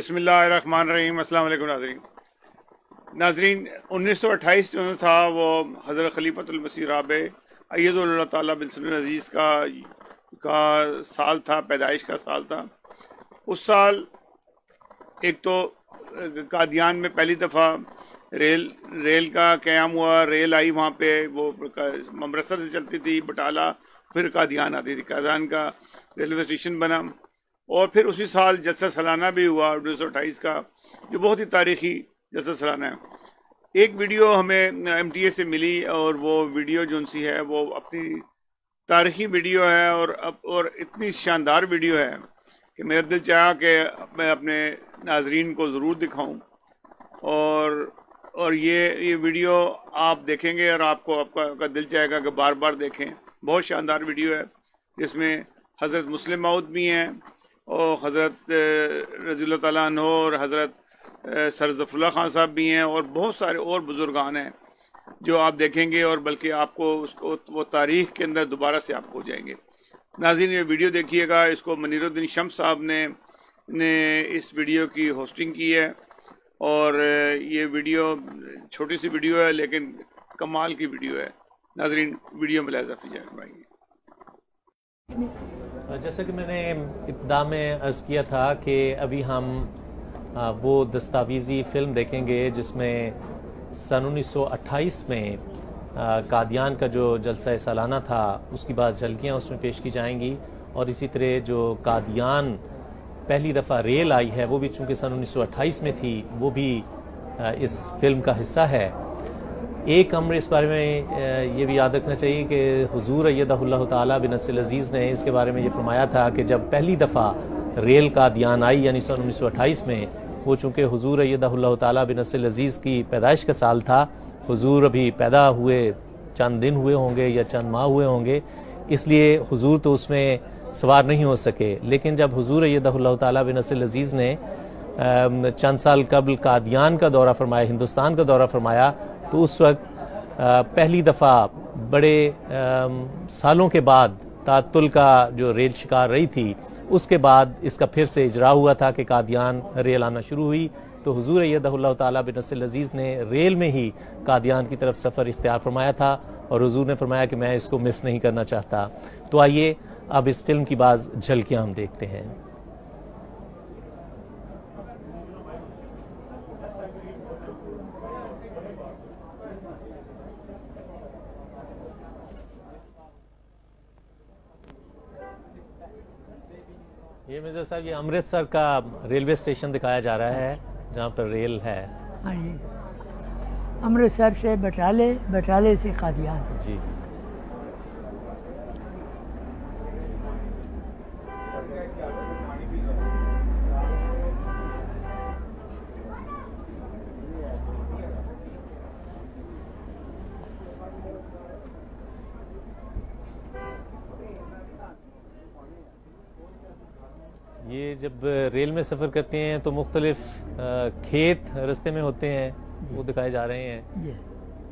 बिस्मिल्लाहिर्रहमानिर्रहीम। अस्सलाम वालेकुम नाज़रीन 1928 जो था वो हज़रत खलीफतुल मसीह राबे अय्यदहुल्लाह ताला बिल अज़ीज़ का साल था, पैदाइश का साल था। उस साल एक तो कादियान में पहली दफ़ा रेल का क़याम हुआ। रेल आई वहाँ पे, वो अमृतसर से चलती थी, बटाला, फिर कादियान आती थी। कादियान का रेलवे स्टेशन बना और फिर उसी साल जलसा सालाना भी हुआ 1928 का, जो बहुत ही तारीखी जलसा सालाना है। एक वीडियो हमें MTA से मिली और वो वीडियो जो सी है वो अपनी तारीखी वीडियो है और इतनी शानदार वीडियो है कि मेरा दिल चाहा कि मैं अपने नाजरीन को ज़रूर दिखाऊं। और ये वीडियो आप देखेंगे और आपका दिल चाहेगा कि बार बार देखें। बहुत शानदार वीडियो है जिसमें हज़रत मुस्लिम मऊद भी हैं और हज़रत रज़ियल्लाहु ताला अन्हु और हज़रत सर ज़फ़रुल्लाह खान साहब भी हैं और बहुत सारे और बुज़ुर्गान हैं जो आप देखेंगे और बल्कि आपको उसको वो तारीख़ के अंदर दोबारा से आप हो जाएंगे। नाज़रीन ये वीडियो देखिएगा। इसको मनीरुद्दीन शम्स साहब ने इस वीडियो की होस्टिंग की है और ये वीडियो छोटी सी वीडियो है लेकिन कमाल की वीडियो है। नाज़रीन वीडियो में मुलाहिज़ा कीजिए। जैसा कि मैंने इब्तिदा में अर्ज़ किया था कि अभी हम वो दस्तावेज़ी फ़िल्म देखेंगे जिसमें सन 1928 में कादियान का जो जलसा सालाना था उसकी बाद झलकियाँ उसमें पेश की जाएंगी। और इसी तरह जो कादियान पहली दफ़ा रेल आई है वो भी चूँकि सन 1928 में थी, वो भी इस फिल्म का हिस्सा है। एक अमर इस बारे में ये भी याद रखना चाहिए कि हुजूर अय्यदहुल्लाह ताला बिनस्सिल अज़ीज़ ने इसके बारे में ये फरमाया था कि जब पहली दफ़ा रेल कादियान आई यानी सन 1928 में, वो चूँकि हुजूर अय्यदहुल्लाह ताला बिनस्सिल अज़ीज़ की पैदाइश का साल था, हुजूर अभी पैदा हुए चंद दिन हुए होंगे या चंद माह हुए होंगे, इसलिए हुजूर तो उसमें सवार नहीं हो सके। लेकिन जब हुजूर अय्यदहुल्लाह ताला बिनस्सिल अज़ीज़ ने चंद साल कबल कादियान का दौरा फरमाया, हिंदुस्तान का दौरा फरमाया, तो उस वक्त पहली दफ़ा बड़े सालों के बाद तातुल का जो रेल शिकार रही थी उसके बाद इसका फिर से इजरा हुआ था कि कादियान रेल आना शुरू हुई। तो हुजूर अय्यदहुल्लाह ताला बिनस्सिल अज़ीज़ ने रेल में ही कादियान की तरफ सफ़र इख्तियार फरमाया था और हुजूर ने फरमाया कि मैं इसको मिस नहीं करना चाहता। तो आइए अब इस फिल्म की बाज़ झलकियाँ हम देखते हैं। ये मिर्जा साहब, ये अमृतसर का रेलवे स्टेशन दिखाया जा रहा है जहाँ पर रेल है। हाँ जी, अमृतसर से बटाले, बटाले से कादियान। जी, ये जब रेल में सफ़र करते हैं तो मुख्तलिफ खेत रास्ते में होते हैं, वो दिखाए जा रहे हैं।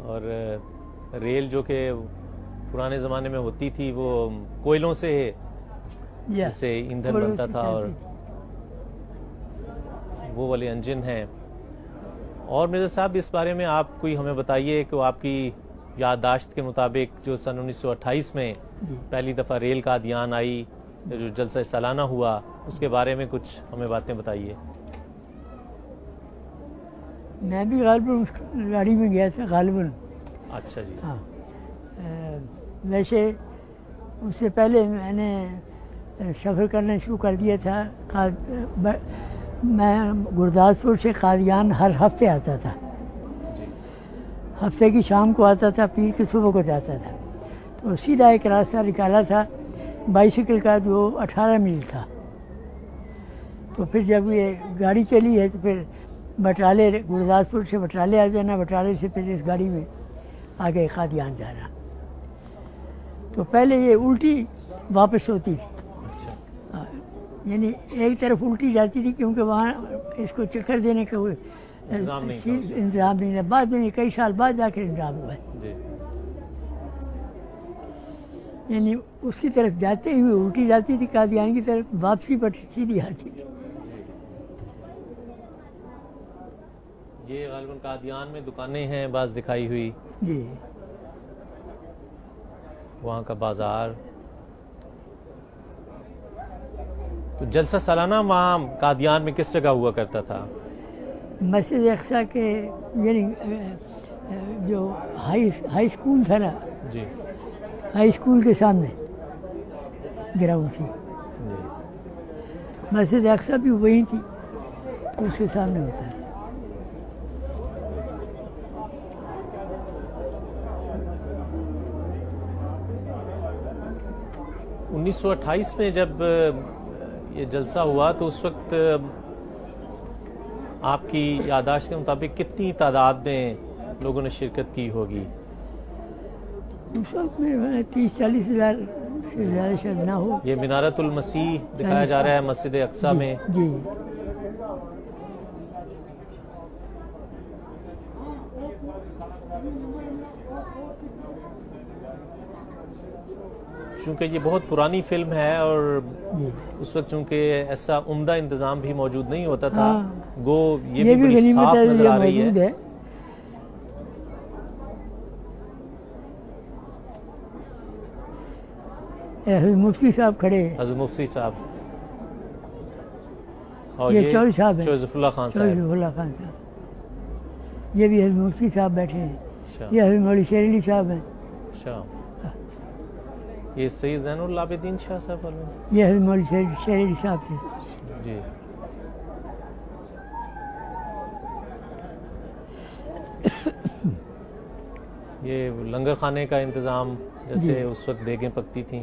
और रेल जो कि पुराने ज़माने में होती थी वो कोयलों से जिससे ईंधन बनता था और वो वाले इंजन हैं। और मिर्ज़ा साहब, इस बारे में आप कोई हमें बताइए कि आपकी याददाश्त के मुताबिक जो सन 1928 में पहली दफ़ा रेल कादियान आई, जो जलसा सालाना हुआ, उसके बारे में कुछ हमें बातें बताइए। मैं भी गालिबन उस गाड़ी में गया था गालिबन। अच्छा जी। हाँ, वैसे उससे पहले मैंने सफ़र करना शुरू कर दिया था। मैं गुरदासपुर से कादियान हर हफ्ते आता था। हफ्ते की शाम को आता था, पीर की सुबह को जाता था। तो सीधा एक रास्ता निकाला था बाइसिकल का जो 18 मील था। तो फिर जब ये गाड़ी चली है तो फिर बटाले, गुरदासपुर से बटाले आ जाना, बटाले से फिर इस गाड़ी में आगे कादियान जाना। तो पहले ये उल्टी वापस होती थी। अच्छा। यानी एक तरफ उल्टी जाती थी क्योंकि वहाँ इसको चक्कर देने का इंतज़ाम नहीं था। बाद में कई साल बाद जाकर इंतज़ाम हुआ है। यानी उसकी तरफ जाते ही उल्टी जाती थी कादियान की तरफ, वापसी पर सीधी आती थी। ये गालिबन कादियान में दुकानें हैं बाज दिखाई हुई, जी। वहाँ का बाजार। तो जलसा सालाना वहाँ कादियान में किस जगह हुआ करता था? मस्जिद अक्सा के यानी जो हाई स्कूल था ना, जी हाई स्कूल के सामने ग्राउंड थी। जी। मस्जिद अक्सा भी वही थी, तो उसके सामने होता है। 1928 में जब ये जलसा हुआ तो उस वक्त आपकी यादाश्त के मुताबिक कितनी तादाद में लोगों ने शिरकत की होगी? उस वक्त में 30-40 हज़ार से ज़्यादा शायद ना हो। ये मिनारतुल मसीह दिखाया जा रहा है मस्जिद अक्सा में। जी। चूँकि ये बहुत पुरानी फिल्म है और जी। उस वक्त चूँकि ऐसा उम्दा इंतज़ाम भी मौजूद नहीं होता था, हाँ। गो ये भी बड़ी गनीमत साफ है, नजर ये आ रही मौजूद है। मुफ्ती साहब खड़े हैं। हज़रत मुफ्ती साहब और ये चौधरी साहब हैं, शोज़फुल्लाह खान साहब। शोज़फुल्लाह खान साहब। ये भी हज़रत मुफ्ती साहब बैठे हैं। अच्छा ये हज़रत मौलवी शेर अली साहब हैं। अच्छा, ये सैयद ज़ैनुल आबिदीन शाह साहब वाले हैं? ये हज़रत मौलवी शेर अली साहब थे। जी। ये लंगर खाने का इंतज़ाम जैसे जी। उस वक्त देगें पकती थी,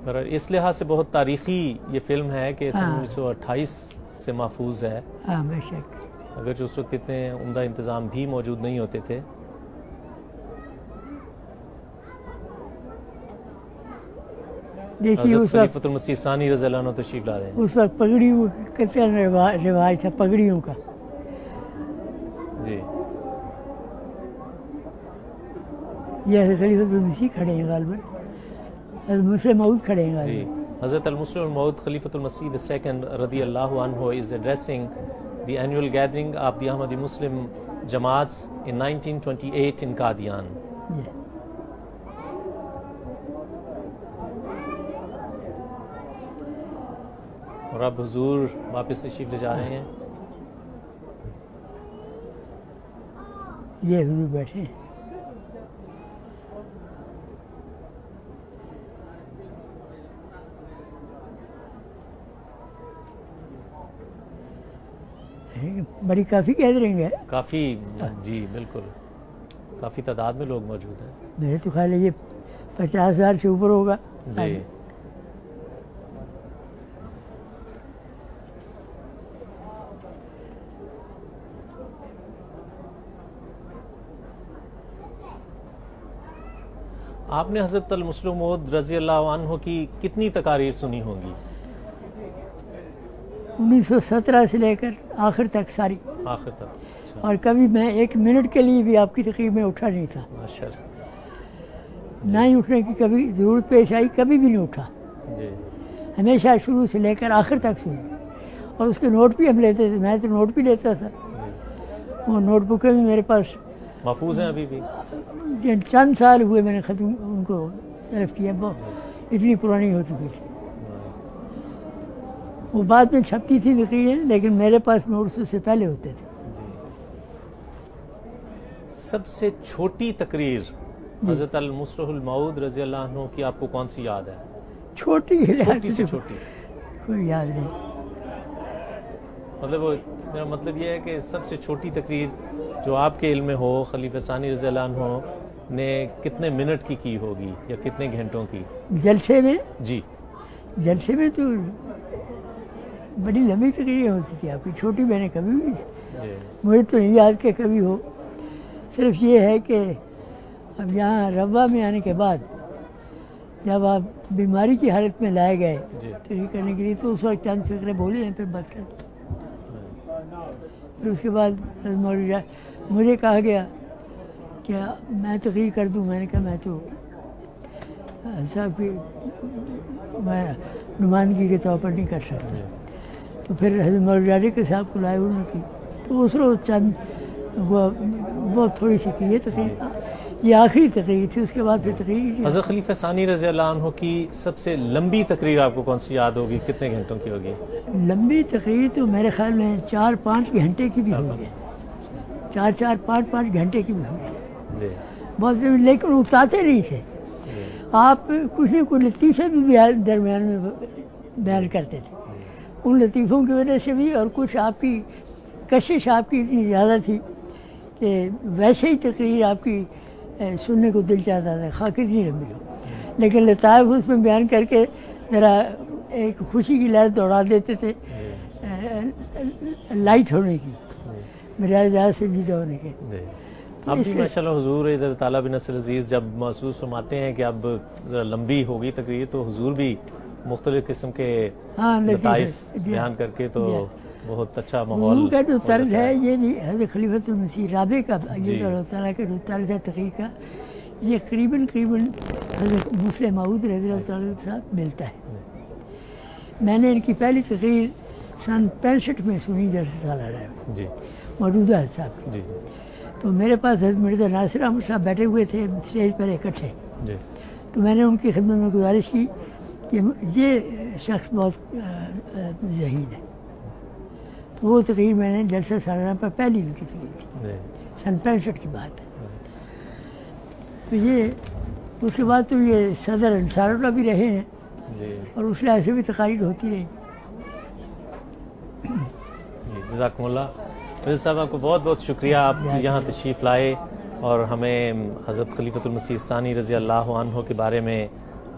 पर इस लिहाज से बहुत तारीखी ये फिल्म है कि सन हाँ। 1928 से महफूज है। हाँ बेशक। अगर जो उस वक्त इतने उम्दा इंतज़ाम भी मौजूद नहीं होते थे। देखिए उस वक्त खलीफतुल मसीह सानी रज़ी अल्लाह अन्हु तशरीफ ला रहे हैं। उस वक्त पगड़ी का रिवाज था, पगड़ियों का। जी। ये हज़रत खलीफतुल मसीह खड़े हैं गालिबन, हज़रत मुस्लिम मऊद खड़े हैं जी। गालिबन। हज़रत अल-मुस्लिम मऊद खलीफतुल मसीह द सेकंड रज़ियल्लाहु अन्हु is addressing the annual gathering of the Ahmadi Muslim Jamaats in 1928 in Qadian. जी। और अब हुजूर वापस तशरीफ ले जा रहे हैं। ये हुजूर बैठे हैं। बड़ी काफ़ी गैदरिंग है। काफ़ी, जी बिल्कुल, काफ़ी तादाद में लोग मौजूद हैं। मेरे तो ख्याल है ये 50,000 से ऊपर होगा। जी। आपने हज़रत अल-मुस्लिम मऊद रज़ियल्लाहु अन्हु की कितनी तकारीर सुनी होंगी? 1917 से लेकर आखिर तक सारी। आखिर तक? अच्छा। और कभी मैं 1 मिनट के लिए भी आपकी तकरीर में उठा नहीं था। माशाअल्लाह। ना ही उठने की कभी ज़रूरत पेश आई, कभी भी नहीं उठा। जी। हमेशा शुरू से लेकर आखिर तक सुनी। और उसके नोट भी हम लेते थे, मैं तो नोट भी लेता था। वो नोटबुकें भी मेरे पास महफूज हैं अभी भी? चंद साल हुए मैंने ख़त्म उनको तलफ किया, बहुत इतनी पुरानी हो चुकी थी। वो बाद में छपती थी तकरीरें, लेकिन मेरे पास नोट्स उससे पहले होते थे। सबसे छोटी तकरीर हज़रत अल-मुस्लिम मऊद रज़ियल्लाहु अन्हु की आपको कौन सी याद है? छोटी से छोटी कोई याद नहीं। मतलब वो मेरा मतलब ये है कि सबसे छोटी तकरीर जो आपके इल्म में हो, खलीफा सानी रज़ियल्लाहु अन्हु ने कितने मिनट की होगी या कितने घंटों की? जलसे में? जी। जलसे में तो बड़ी लंबी तकरीरें होती थी आपकी, छोटी मैंने कभी भी, मुझे तो नहीं याद कि कभी हो। सिर्फ ये है कि अब यहाँ रवा में आने के बाद जब आप बीमारी की हालत में लाए गए तकरीर करने के लिए, तो उस वक्त चंद फिक्रे बोले हैं, फिर बात कर। फिर उसके बाद मुझे कहा गया कि मैं तकरीर कर दूं। मैंने कहा मैं तो साहब की मैं नुमाइंदगी के तौर पर नहीं कर सकता। तो फिर हज़रत मौलवी के साहब को लाए उन्होंने की, तो उस रोज़ चंद वो बहुत थोड़ी सी की है तकरीर, ये आखिरी तकरीर थी। उसके बाद फिर तकरीर हज़रत खलीफा सानी रज़ी अल्लाह अन्हु की सबसे लंबी तकरीर आपको कौन सी याद होगी, कितने घंटों की होगी? लंबी तकरीर तो मेरे ख्याल में 4-5 घंटे की भी हुई है, 4-4, 5-5 घंटे की भी हुई है जी बहुत, लेकिन उतारते नहीं थे आप, कुछ न कुछ लतीफ़े भी दरमियान में बयान करते थे, उन लतीफ़ों की वजह से भी, और कुछ आपकी कशिश आपकी इतनी ज़्यादा थी कि वैसे ही तकरीर आपकी सुनने को दिल चाहता था, खा कितनी लंबी हो, लेकिन लताइफ उसमें बयान करके ज़रा एक खुशी की लहर दौड़ा देते थे लाइट होने की, बजाय ज़्यादा से जीदा होने के। अब भी माशाल्लाह हुजूर इधर ताला बिन नसर अजीज़ जब महसूस फरमाते हैं कि अब ज़रा लंबी होगी तकरीर, तो हुजूर भी मुख्तलिफ किस्म के लताइफ बयान करके तो बहुत अच्छा माहौल का जो तर्ज है, ये भी हज़रत खलीफतुल मसीह राबे का, ये जो अल्लाह ताला का जो तर्ज है तकरीर का, ये करीबन हज़रत मुस्लिम मऊद रज़ी अल्लाह ताला के साथ मिलता है। मैंने इनकी पहली तकरीर सन 65 में सुनी जलसे सालाना में जी मौजूदा साहब जी तो मेरे पास हज़रत मिर्ज़ा नासिर अहमद साहब बैठे हुए थे स्टेज पर इकट्ठे, जी तो मैंने उनकी खिदमत में गुजारिश की कि ये शख्स बहुत ज़हीन है, तो वो तकरीर मैंने जलसा सालाना पर पहली उनकी सुनी थी, सन 65 की बात है। तो ये उसके बाद तो ये सदर अंसारुल्लाह भी रहे हैं जी और उस लिहाज से भी तकारीर होती रही। जज़ाकुमुल्लाह। मिर्ज़ा साहब आपको बहुत बहुत शुक्रिया, आप यहाँ तशरीफ़ लाए और हमें हज़रत खलीफतुल मसीह सानी रज़ी अल्लाह अन्हु के बारे में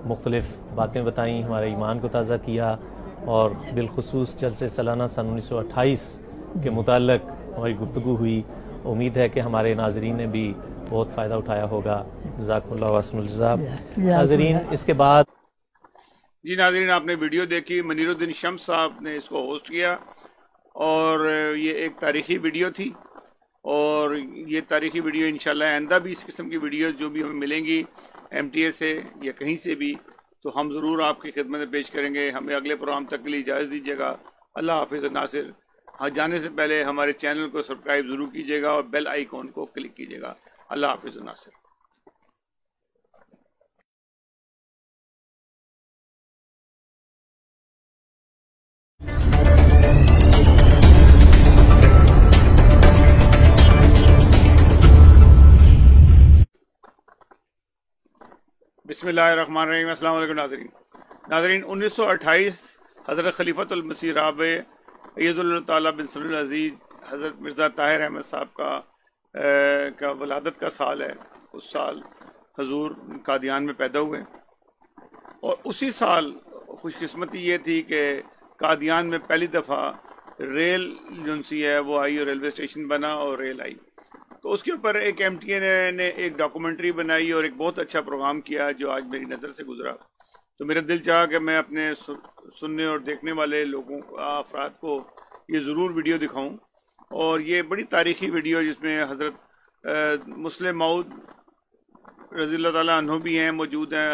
मुख्तलिफ़ बातें बताईं, हमारे ईमान को ताज़ा किया और बिलखुसूस जलसे सालाना सन 1928 के मुताल्लिक़ हमारी गुफ्तगू हुई। उम्मीद है कि हमारे नाज़रीन ने भी बहुत फ़ायदा उठाया होगा। जज़ाकुमुल्लाह व अहसनुल जज़ा। नाज़रीन इसके बाद जी नाज़रीन, आपने वीडियो देखी, मनीरुद्दीन शम्स साहब ने इसको होस्ट किया और ये एक तारीख़ी वीडियो थी और ये तारीख़ी वीडियो इंशाल्लाह आइंदा भी इस किस्म की वीडियोस जो भी हमें मिलेंगी MTA से या कहीं से भी, तो हम ज़रूर आपकी खिदमत में पेश करेंगे। हमें अगले प्रोग्राम तक के लिए इजाज़त दीजिएगा। अल्लाह हाफिज़। नासिर, हाँ, जाने से पहले हमारे चैनल को सब्सक्राइब ज़रूर कीजिएगा और बेल आइकॉन को क्लिक कीजिएगा। अल्लाह हाफिज़। नासिर। बिस्मिल्लाहिर्रहमानिर्रहीम। अस्सलाम वालेकुम नाज़रीन 1928 हज़रत खलीफतुल मसीह राबे अय्यदुल्लाह ताला बिन सल्लुल अज़ीज़ हज़रत मिर्ज़ा ताहिर अहमद साहब का वलादत का साल है। उस साल हजूर कादियान में पैदा हुए और उसी साल खुशकिस्मती ये थी कि कादियान में पहली दफ़ा रेल एजेंसी है वो आई और रेलवे स्टेशन बना और रेल आई, तो उसके ऊपर एक MTA ने एक डॉक्यूमेंट्री बनाई और एक बहुत अच्छा प्रोग्राम किया जो आज मेरी नज़र से गुजरा। तो मेरा दिल चाहा कि मैं अपने सुनने और देखने वाले लोगों अफराद को ये ज़रूर वीडियो दिखाऊं और ये बड़ी तारीख़ी वीडियो जिसमें हज़रत मुस्लिम मऊद रज़ी अल्लाह ताला अन्हु भी हैं, मौजूद हैं,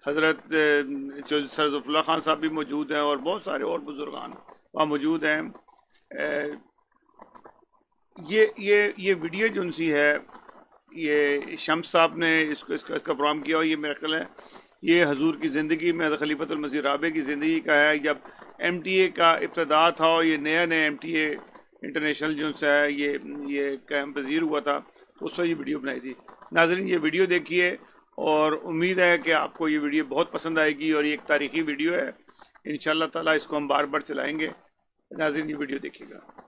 हज़रत सरज़ुल्लाह खान साहब भी मौजूद हैं और बहुत सारे और बुजुर्गान वहाँ मौजूद हैं। ये वीडियो जो सी है ये शम्स साहब ने इसका प्रोग्राम किया और ये मेरा ख्याल है ये हजूर की ज़िंदगी में खलीफतुल मसीह राबे की ज़िंदगी का है। जब MTA का इब्तदा था और ये नया MTA इंटरनेशनल जो है ये कैंप पजीर हुआ था, उस वक्त ये वीडियो बनाई थी। नाज़रीन, ये वीडियो देखिए और उम्मीद है कि आपको ये वीडियो बहुत पसंद आएगी और ये एक तारीख़ी वीडियो है। इंशाअल्लाह ताला इसको हम बार बार चलाएँगे। नाज़रीन, ये वीडियो देखिएगा।